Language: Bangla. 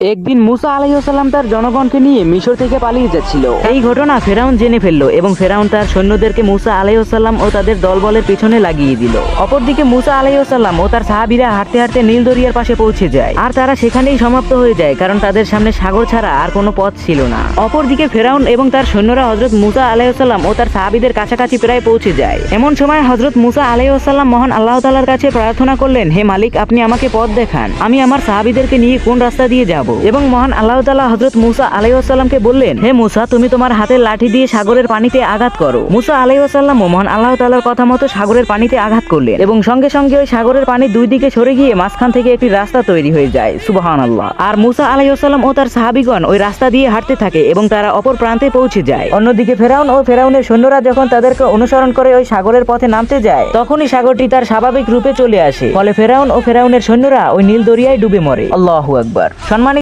একদিন মুসা আলাইহিসসালাম তার জনগণকে নিয়ে মিশর থেকে পালিয়ে যাচ্ছিল। এই ঘটনা ফেরাউন জেনে ফেলল এবং ফেরাউন তার সৈন্যদেরকে মুসা আলাইহিসসালাম ও তাদের দলবলের পিছনে লাগিয়ে দিল। অপরদিকে মুসা আলাইহিসসালাম ও তার সাহাবীরা হাঁটতে হাঁটতে নীল দরিয়ার পাশে পৌঁছে যায়, আর তারা সেখানেই সমাপ্ত হয়ে যায়, কারণ তাদের সামনে সাগর ছাড়া আর কোনো পথ ছিল না। অপরদিকে ফেরাউন এবং তার সৈন্যরা হযরত মুসা আলাইহিসসালাম ও তার সাহাবীদের কাছাকাছি প্রায় পৌঁছে যায়। এমন সময় হযরত মুসা আলাইহিসসালাম মহান আল্লাহ তাআলার কাছে প্রার্থনা করলেন, হে মালিক, আপনি আমাকে পথ দেখান, আমি আমার সাহাবীদেরকে নিয়ে কোন রাস্তা দিয়ে যাব। এবং মহান আল্লাহ তাআলা হযরত মুসা আলাইহিসসালামকে বললেন, হে মুসা, তুমি তোমার হাতের লাঠি দিয়ে সাগরের পানিতে আঘাত করো। মুসা আলাইহিসসালাম মহান আল্লাহ তাআলার কথা মতো সাগরের পানিতে আঘাত করলেন এবং সঙ্গে সঙ্গে ওই সাগরের পানি দুই দিকে সরে গিয়ে মাঝখান থেকে একটি রাস্তা তৈরি হয়ে যায়। সুবহানাল্লাহ। আর মুসা আলাইহিসসালাম ও তার সাহাবীগণ ওই রাস্তা দিয়ে হাঁটতে থাকে এবং তারা অপর প্রান্তে পৌঁছে যায়। অন্যদিকে ফেরাউন ও ফেরাউনের সৈন্যরা যখন তাদেরকে অনুসরণ করে ওই সাগরের পথে নামতে যায়, তখনই সাগরটি তার স্বাভাবিক রূপে চলে আসে। ফলে ফেরাউন ও ফেরাউনের সৈন্যরা ওই নীল দরিয়ায় ডুবে মরে। আল্লাহু আকবার। সম্মানিত